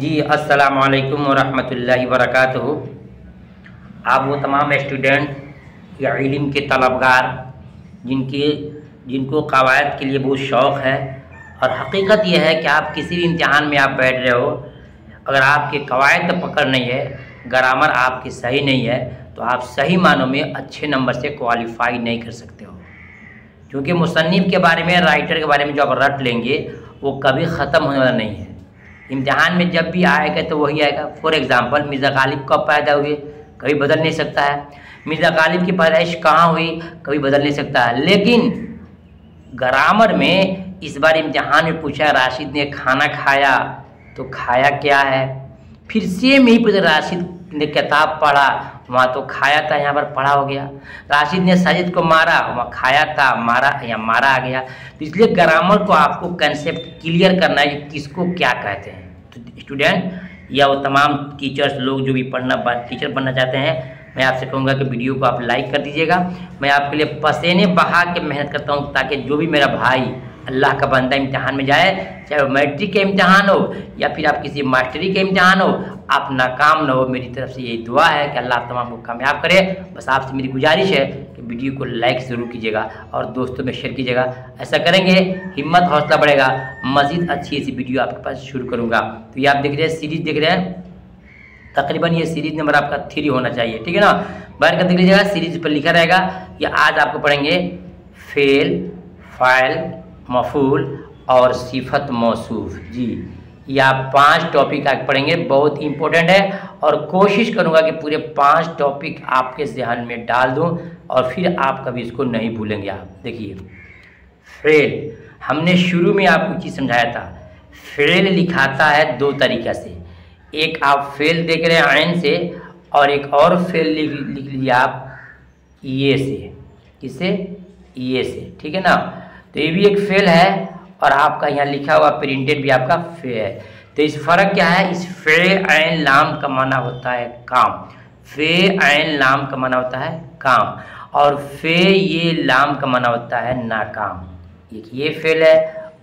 जी अस्सलामु अलैकुम वरहमतुल्लाहि वबरकातुहू। आप वो तमाम स्टूडेंट या इल्म के तलबगार जिनको कवायद के लिए बहुत शौक़ है, और हकीकत यह है कि आप किसी भी इम्तिहान में आप बैठ रहे हो, अगर आपके कवायद पकड़ नहीं है, ग्रामर आपकी सही नहीं है, तो आप सही मानों में अच्छे नंबर से क्वालिफाई नहीं कर सकते हो। क्योंकि मुसन्निफ़ के बारे में, राइटर के बारे में जो आप रट लेंगे वो कभी ख़त्म होने वाला नहीं है। इम्तिहान में जब भी आएगा तो वही आएगा। फॉर एग्ज़ाम्पल, मिर्ज़ा गालिब कब पैदा हुए, कभी बदल नहीं सकता है। मिर्ज़ा गालिब की पैदाइश कहाँ हुई, कभी बदल नहीं सकता है। लेकिन ग्रामर में इस बार इम्तिहान में पूछा, राशिद ने खाना खाया तो खाया क्या है। फिर सेम यही पूछा, राशिद ने किताब पढ़ा, वहाँ तो खाया था, यहाँ पर पढ़ा हो गया। राशिद ने साजिद को मारा, वहाँ खाया था, मारा, यहाँ मारा आ गया। तो इसलिए ग्रामर को आपको कंसेप्ट क्लियर करना है कि किसको क्या कहते हैं। तो स्टूडेंट या वो तमाम टीचर्स लोग जो भी टीचर बनना चाहते हैं, मैं आपसे कहूँगा कि वीडियो को आप लाइक कर दीजिएगा। मैं आपके लिए पसीने बहा के मेहनत करता हूँ ताकि जो भी मेरा भाई अल्लाह का बंदा इम्तिहान में जाए, चाहे वो मैट्रिक के इम्तिहान हो या फिर आप किसी मास्टरी के इम्तिहान हो, आप नाकाम ना हो। मेरी तरफ से यही दुआ है कि अल्लाह तमाम को कामयाब करे। बस आपसे मेरी गुजारिश है कि वीडियो को लाइक ज़रूर कीजिएगा और दोस्तों में शेयर कीजिएगा। ऐसा करेंगे हिम्मत हौसला बढ़ेगा, मज़ीद अच्छी वीडियो आपके पास शुरू करूँगा। तो ये आप देख रहे हैं, सीरीज़ देख रहे हैं, तकरीबन ये सीरीज़ नंबर आपका 3 होना चाहिए, ठीक है ना। बाहर का देख लीजिएगा, सीरीज़ पर लिखा रहेगा। ये आज आपको पढ़ेंगे फेल, फाइल, मफूल और सिफत मौसूफ। जी, ये आप 5 टॉपिक आज पढ़ेंगे, बहुत इंपॉर्टेंट है। और कोशिश करूंगा कि पूरे 5 टॉपिक आपके ज़हन में डाल दूं और फिर आप कभी इसको नहीं भूलेंगे। आप देखिए, फेल, हमने शुरू में आपको चीज़ समझाया था। फेल लिखाता है 2 तरीक़ा से। एक आप फेल देख रहे हैं आइन से, और एक और फेल लिख लीजिए आप ये से। किससे? ये से, ठीक है ना। तो ये भी एक फेल है और आपका यहाँ लिखा हुआ प्रिंटेड भी आपका फे है। तो इस फ़र्क क्या है? इस फे ऐन लाम का माना होता है काम, फे ऐन लाम का माना होता है काम, और फे ये लाम का माना होता है नाकाम। एक ये फेल है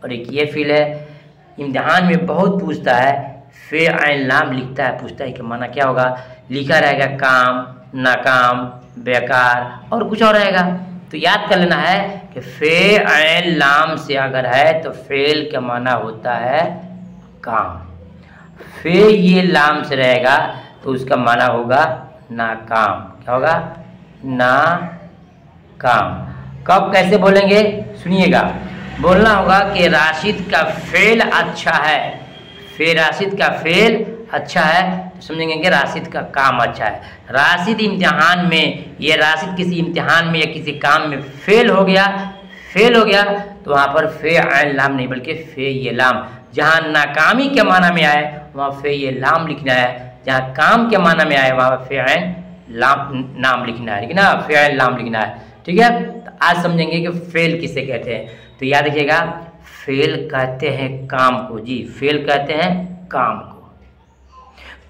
और एक ये फेल है। इम्तिहान में बहुत पूछता है, फे ऐन लाम लिखता है, पूछता है कि माना क्या होगा। लिखा रहेगा काम, नाकाम, बेकार और कुछ और रहेगा। तो याद कर लेना है कि फे ऐन लाम से अगर है तो फेल का माना होता है काम। फे ये लाम से रहेगा तो उसका माना होगा नाकाम। क्या होगा? नाकाम। कब कैसे बोलेंगे सुनिएगा। बोलना होगा कि राशिद का फेल अच्छा है। फे राशिद का फेल अच्छा है तो समझेंगे कि राशिद का काम अच्छा है। राशिद इम्तिहान में, ये राशिद किसी इम्तिहान में या किसी काम में फेल हो गया तो वहाँ पर फे ऐन लाम नहीं बल्कि फे ये लाम। जहाँ नाकामी के माना में आए वहाँ फे ये लाम लिखना है, जहाँ काम के माना में आए वहाँ फे ऐन लाम नाम लिखना है, ठीक है ना, फे ऐन लाम लिखना है, ठीक है। तो आज समझेंगे कि फेल किसे कहते हैं। तो याद रखिएगा, फेल कहते हैं काम को। जी, फेल कहते हैं काम को।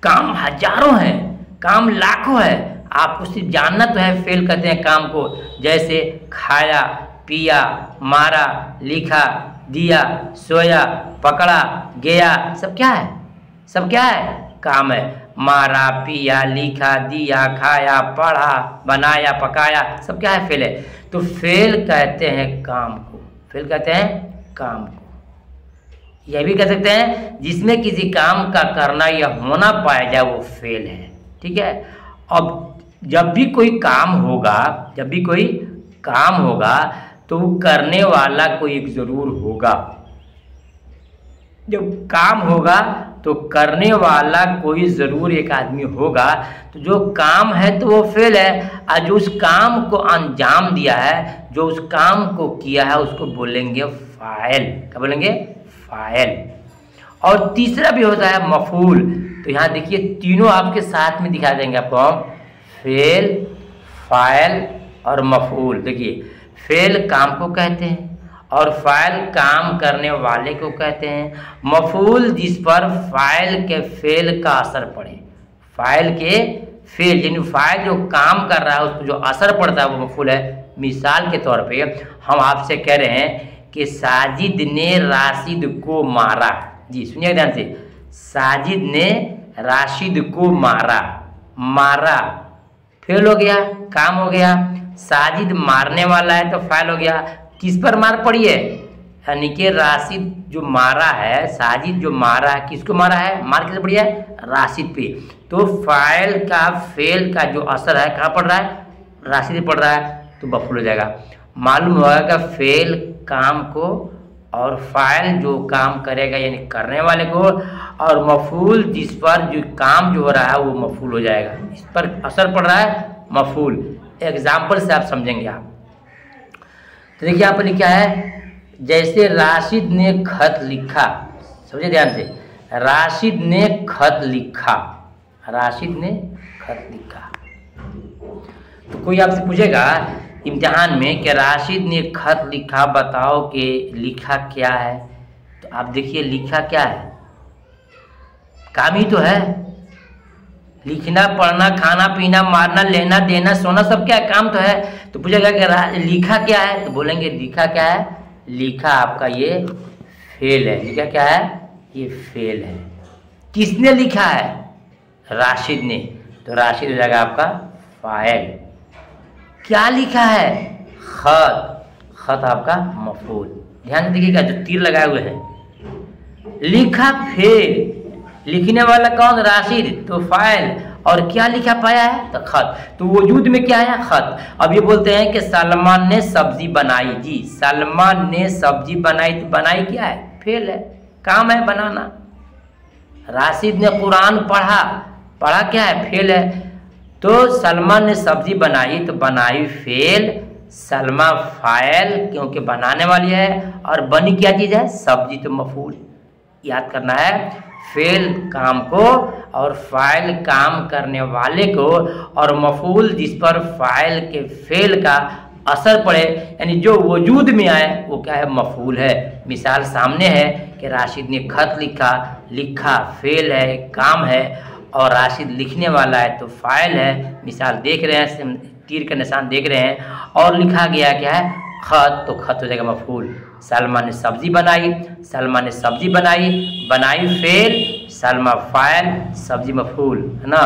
काम हजारों हैं, काम लाखों है, आपको सिर्फ जानना तो है फेल कहते हैं काम को। जैसे खाया, पिया, मारा, लिखा, दिया, सोया, पकड़ा, गया, सब क्या है? सब क्या है? काम है। मारा, पिया, लिखा, दिया, खाया, पढ़ा, बनाया, पकाया, सब क्या है? फेल है। तो फेल कहते हैं काम को, फेल कहते हैं काम को। यह भी कह सकते हैं जिसमें किसी काम का करना या होना पाया जाए वो फेल है, ठीक है। अब जब भी कोई काम होगा तो वो करने वाला कोई एक ज़रूर होगा। जब काम होगा तो करने वाला कोई ज़रूर एक आदमी होगा। तो जो काम है तो वो फेल है, और जो उस काम को अंजाम दिया है, जो उस काम को किया है, उसको बोलेंगे फाइल। क्या बोलेंगे? फाइल। और तीसरा भी होता है मफूल। तो यहाँ देखिए, तीनों आपके साथ में दिखा देंगे आपको हम, फेल, फाइल और मफूल। देखिए, फेल काम को कहते हैं और फाइल काम करने वाले को कहते हैं। मफूल जिस पर फाइल के फेल का असर पड़े, फाइल के फेल यानी फाइल जो काम कर रहा है उस पर जो असर पड़ता है वो मफूल है। मिसाल के तौर पे हम आपसे कह रहे हैं कि साजिद ने राशिद को मारा। जी सुनिए ध्यान से, साजिद ने राशिद को मारा, मारा फेल हो गया, काम हो गया। साजिद मारने वाला है तो फाइल हो गया। किस पर मार पड़ी है? यानी कि राशिद जो मारा है, साजिद जो मारा है, किसको मारा है? मार किससे पड़ी है? राशिद पे। तो फाइल का फेल का जो असर है कहाँ पड़ रहा है? राशिद पे पड़ रहा है, तो मफूल हो जाएगा। मालूम होगा कि फेल काम को और फाइल जो काम करेगा यानी करने वाले को, और मफूल जिस पर जो काम जो हो रहा है वो मफूल हो जाएगा। इस पर असर पड़ रहा है मफूल। एग्जाम्पल से आप समझेंगे आप। तो देखिए यहाँ पर लिखा है, जैसे राशिद ने खत लिखा, समझे ध्यान से, राशिद ने खत लिखा, राशिद ने खत लिखा। तो कोई आपसे पूछेगा इम्तिहान में कि राशिद ने खत लिखा, बताओ कि लिखा क्या है। तो आप देखिए लिखा क्या है? काम ही तो है। लिखना, पढ़ना, खाना, पीना, मारना, लेना, देना, सोना, सब क्या है? काम तो है। तो पूछेगा कि लिखा क्या है, तो बोलेंगे लिखा क्या है? लिखा आपका ये फेल है। लिखा क्या है? ये फेल है। किसने लिखा है? राशिद ने, तो राशिद हो जाएगा आपका फाइल। क्या लिखा है? खत, खत आपका मफूल। ध्यान से देखिएगा जो तीर लगाए हुए हैं। लिखा फेल, लिखने वाला कौन? राशिद, तो फाइल। और क्या लिखा पाया है? तो खत। तो वजूद में क्या है? खत। अब ये बोलते हैं कि सलमान ने सब्जी बनाई। जी, सलमान ने सब्जी बनाई, तो बनाई क्या है? फेल है, काम है बनाना। राशिद ने कुरान पढ़ा, पढ़ा क्या है? फेल है। तो सलमान ने सब्जी बनाई, तो बनाई फेल, सलमा फाइल क्योंकि बनाने वाली है, और बनी क्या चीज़ है? सब्जी, तो मफूल। याद करना है, फेल काम को और फाइल काम करने वाले को, और मफूल जिस पर फाइल के फेल का असर पड़े यानी जो वजूद में आए वो क्या है? मफूल है। मिसाल सामने है कि राशिद ने खत लिखा, लिखा फेल है, काम है, और राशिद लिखने वाला है तो फाइल है। मिसाल देख रहे हैं, तीर का निशान देख रहे हैं, और लिखा गया क्या है? खत, तो खत हो जाएगा मफूल। सलमा ने सब्जी बनाई, सलमा ने सब्जी बनाई, बनाई फेल, सलमा फाइल, सब्जी मफूल, है ना।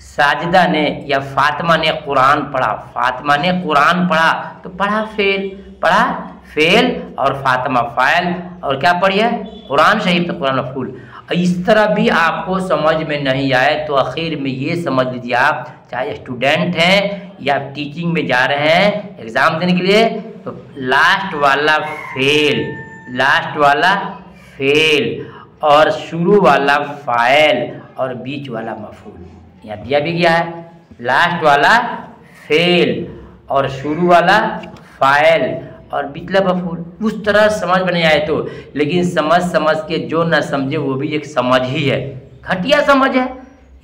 साजिदा ने या फातिमा ने कुरान पढ़ा, फातिमा ने कुरान पढ़ा, तो पढ़ा फेल, पढ़ा फेल, और फातिमा फाइल, और क्या पढ़ी है? कुरान शरीफ, तो कुरान मफूल। इस तरह भी आपको समझ में नहीं आए तो आखिर में ये समझ लीजिए, आप चाहे स्टूडेंट हैं या टीचिंग में जा रहे हैं एग्ज़ाम देने के लिए, तो लास्ट वाला फेल, लास्ट वाला फेल, और शुरू वाला फाइल, और बीच वाला मफूल। यहाँ दिया भी गया है, लास्ट वाला फेल और शुरू वाला फाइल और बिचला मफूल। उस तरह समझ में नहीं आए तो, लेकिन समझ समझ के जो ना समझे वो भी एक समझ ही है, घटिया समझ है।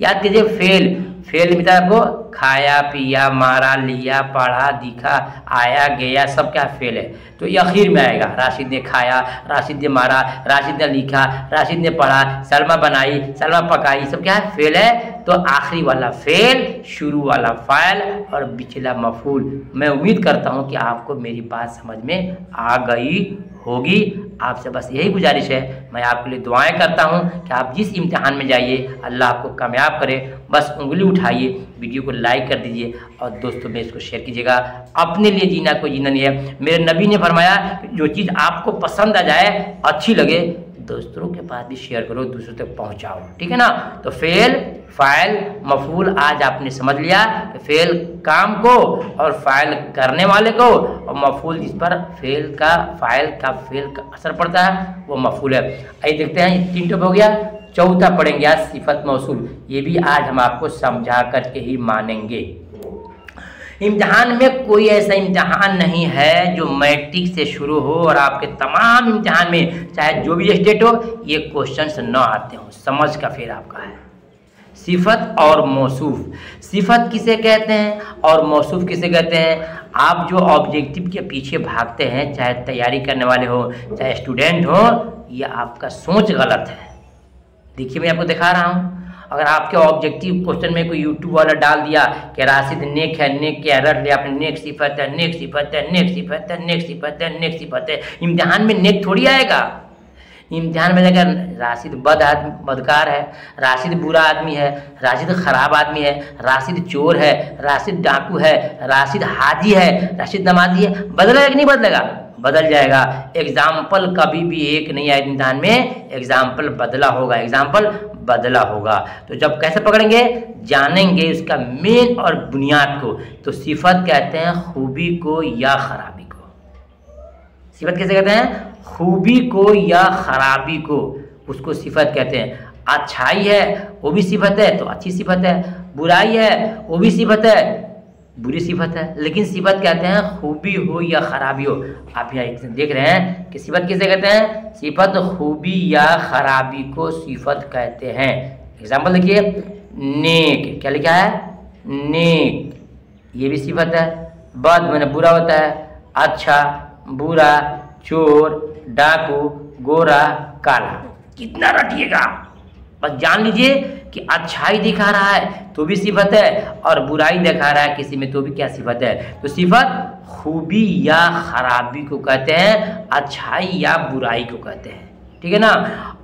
याद कीजिए फेल, फेल मिलता है आपको खाया, पिया, मारा, लिया, पढ़ा, दिखा, आया, गया, सब क्या फेल है। तो ये आखिर में आएगा, राशिद ने खाया, राशिद ने मारा, राशिद ने लिखा, राशिद ने पढ़ा, सलमा बनाई, सलमा पकाई, सब क्या है? फेल है। तो आखिरी वाला फेल, शुरू वाला फाइल और पिछला मफूल। मैं उम्मीद करता हूँ कि आपको मेरी बात समझ में आ गई होगी। आपसे बस यही गुजारिश है, मैं आपके लिए दुआएं करता हूं कि आप जिस इम्तिहान में जाइए अल्लाह आपको कामयाब करे। बस उंगली उठाइए, वीडियो को लाइक कर दीजिए और दोस्तों में इसको शेयर कीजिएगा। अपने लिए जीना कोई जीना नहीं है। मेरे नबी ने फरमाया जो चीज़ आपको पसंद आ जाए, अच्छी लगे, दोस्तों के पास भी शेयर करो, दूसरों तक पहुंचाओ, ठीक है ना। तो फेल, फाइल, मफूल आज आपने समझ लिया। फेल काम को और फाइल करने वाले को, और मफूल जिस पर फेल का फाइल का फेल का असर पड़ता है वो मफूल है। आइए देखते हैं, 3 टॉप हो गया। चौथा पढ़ेंगे आज सिफत मौसूल। ये भी आज हम आपको समझा करके ही मानेंगे। इम्तिहान में कोई ऐसा इम्तिहान नहीं है जो मैट्रिक से शुरू हो और आपके तमाम इम्तिहान में चाहे जो भी स्टेट हो ये क्वेश्चंस न आते हो। समझ का फेर आपका है। सिफत और मौसूफ। सिफत किसे कहते हैं और मौसूफ किसे कहते हैं? आप जो ऑब्जेक्टिव के पीछे भागते हैं, चाहे तैयारी करने वाले हो चाहे स्टूडेंट हो, ये आपका सोच गलत है। देखिए मैं आपको दिखा रहा हूँ। अगर आपके ऑब्जेक्टिव क्वेश्चन में कोई यूट्यूब वाला डाल दिया कि राशिद नेक है, नेक क्या रट लिया आपने, नेक सिफत है, नेक सिफत है, नेक सिफत है, नेक सिफत है, नेक सिफत है, इम्तिहान में नेक थोड़ी आएगा। इम्तिहान में जाकर राशिद बदकार है, राशिद बुरा आदमी है, राशिद खराब आदमी है, राशिद चोर है, राशिद डाकू है, राशिद हाजी है, राशिद नमाजी है, बदलेगा कि नहीं बदलेगा? बदल जाएगा। एग्जाम्पल कभी भी एक नहीं आए इम्तिहान में, एग्जाम्पल बदला होगा, एग्जाम्पल बदला होगा। तो जब कैसे पकड़ेंगे, जानेंगे उसका मेन और बुनियाद को। तो सिफत कहते हैं खूबी को या खराबी को। सिफत कैसे कहते हैं? खूबी को या खराबी को, उसको सिफत कहते हैं। अच्छाई है वो भी सिफत है तो अच्छी सिफत है, बुराई है वो भी सिफत है, बुरी सिफत है। लेकिन सिफत कहते हैं खूबी हो या खराबी हो। आप यहाँ देख रहे हैं कि सिफत किसे कहते हैं? सिफत खूबी या खराबी को सिफत कहते हैं। एग्जाम्पल देखिए, नेक, क्या लिखा है? नेक, ये भी सिफत है। बद मैंने बुरा होता है, अच्छा, बुरा, चोर, डाकू, गोरा, काला। कितना रटिएगा, बस जान लीजिए कि अच्छाई दिखा रहा है तो भी सिफत है और बुराई दिखा रहा है किसी में तो भी क्या सिफत है? तो सिफत खूबी या खराबी को कहते हैं, अच्छाई या बुराई को कहते हैं, ठीक है ना।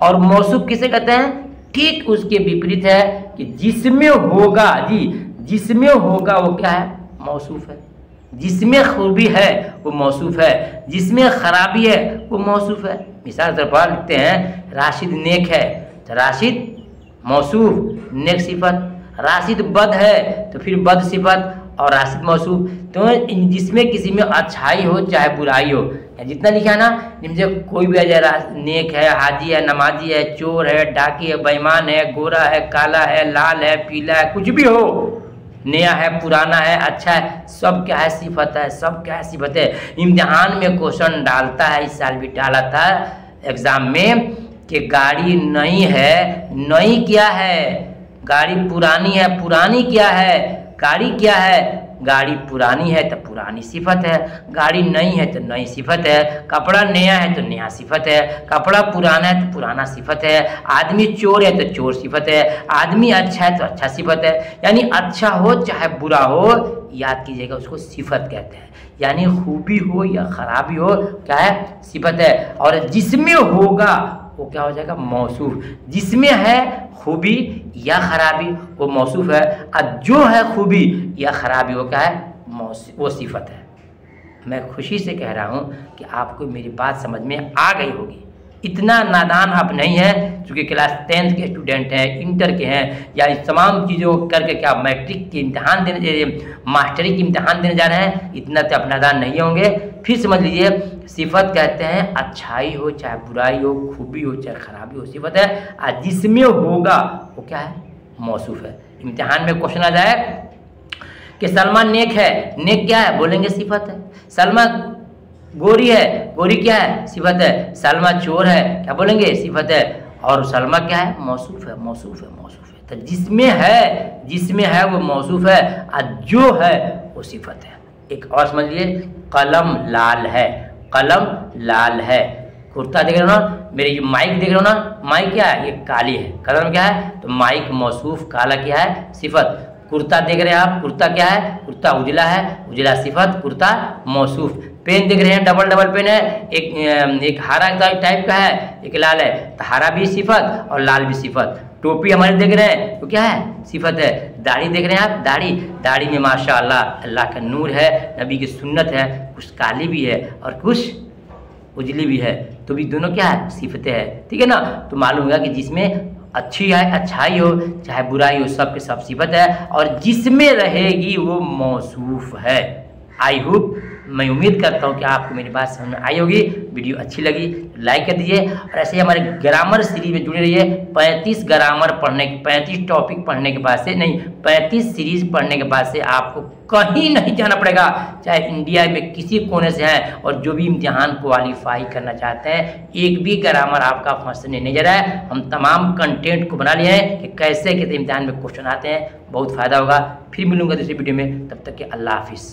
और मौसूफ किसे कहते हैं? ठीक उसके विपरीत है कि जिसमें होगा जी, जिसमें होगा वो क्या है? मौसूफ है। जिसमें खूबी है वो मौसूफ है, जिसमें खराबी है वो मौसूफ है। मिसाल के तौर पर लिखते हैं राशिद नेक है तो राशिद मौसूफ, नेक सिफत। राशिद बद है तो फिर बद सिफत और राशिद मौसूफ। तो जिसमें किसी में अच्छाई हो चाहे बुराई हो, जितना लिखा है ना, जिनसे कोई भी आ जाए, नेक है, हाजी है, नमाजी है, चोर है, डाकी है, बेईमान है, गोरा है, काला है, लाल है, पीला है, कुछ भी हो, नया है, पुराना है, अच्छा है, सब क्या है? सिफत है। सब क्या है? सिफत है। इम्तिहान में क्वेश्चन डालता है, इस साल भी डाला था एग्जाम में कि गाड़ी नई है, नई क्या है? गाड़ी पुरानी है, पुरानी क्या है? गाड़ी क्या है? गाड़ी पुरानी है तो पुरानी सिफत है, गाड़ी नई है तो नई सिफत है, कपड़ा नया है तो नया सिफत है, कपड़ा पुराना है तो पुराना सिफत है, आदमी चोर है तो चोर सिफत है, आदमी अच्छा है तो अच्छा सिफत है। यानी अच्छा हो चाहे बुरा हो, याद कीजिएगा, उसको सिफत कहते हैं। यानी खूबी हो या खराबी हो, क्या है? सिफत है। और जिसमें होगा वो क्या हो जाएगा? मौसूफ। जिसमें है खूबी या खराबी वो मौसूफ है, और जो है खूबी या खराबी वो क्या है? वो सिफत है। मैं खुशी से कह रहा हूँ कि आपको मेरी बात समझ में आ गई होगी। इतना नादान आप नहीं है, क्योंकि क्लास 10th के स्टूडेंट हैं, इंटर के हैं, या इस तमाम चीज़ों करके क्या मैट्रिक के इम्तहान देने, मास्टरी के इम्तहान देने जा रहे हैं, इतना तो आप नादान नहीं होंगे। फिर समझ लीजिए, सिफत कहते हैं अच्छाई हो चाहे बुराई हो, खूबी हो चाहे खराबी हो, सिफत है। और जिसमें होगा वो क्या है? मौसूफ है। इम्तिहान में क्वेश्चन आ जाए कि सलमा नेक है, नेक क्या है? बोलेंगे सिफत है। सलमा गोरी है, गोरी क्या है? सिफत है। सलमा चोर है, क्या बोलेंगे? सिफत है। और सलमा क्या है? मौसूफ है, मौसूफ है, मौसूफ है। तो जिसमें है वो मौसूफ है, और जो है वो सिफत है। एक और समझ लीजिए, कलम लाल है, कलम लाल है। कुर्ता देख रहे हो ना, मेरे ये माइक देख रहे हो ना, माइक क्या है? ये काली है। कलम क्या है? तो माइक मौसूफ, काला क्या है? सिफत। कुर्ता देख रहे हैं आप, कुर्ता क्या है? कुर्ता उजला है, उजला सिफत, कुर्ता मौसूफ। पेन देख रहे हैं, डबल डबल पेन है, एक हरा टाइप का है, एक लाल है, तो हरा भी सिफत और लाल भी सिफत। टोपी हमारे देख रहे हैं तो क्या है? सिफत है। दाढ़ी देख रहे हैं आप, दाढ़ी में माशाअल्लाह अल्लाह का नूर है, नबी की सुन्नत है, कुछ काली भी है और कुछ उजली भी है, तो भी दोनों क्या है? सिफतें हैं, ठीक है ना। तो मालूम होगा कि जिसमें अच्छी है, अच्छाई हो चाहे बुराई हो, सब के सब सिफत है, और जिसमें रहेगी वो मौसूफ है। आई होप, मैं उम्मीद करता हूँ कि आपको मेरी बात समझ में आई होगी। वीडियो अच्छी लगी लाइक कर दीजिए, और ऐसे ही हमारे ग्रामर सीरीज में जुड़े रहिए। 35 ग्रामर पढ़ने, 35 टॉपिक पढ़ने के बाद से नहीं, 35 सीरीज पढ़ने के बाद से आपको कहीं नहीं जाना पड़ेगा, चाहे इंडिया में किसी कोने से हैं, और जो भी इम्तिहान क्वालिफाई करना चाहते हैं, एक भी ग्रामर आपका फंसने नहीं जा रहा है। हम तमाम कंटेंट को बना लिए हैं कि कैसे इम्तिहान में क्वेश्चन आते हैं, बहुत फ़ायदा होगा। फिर मिलूंगा दूसरी वीडियो में, तब तक के अल्लाह हाफिज़।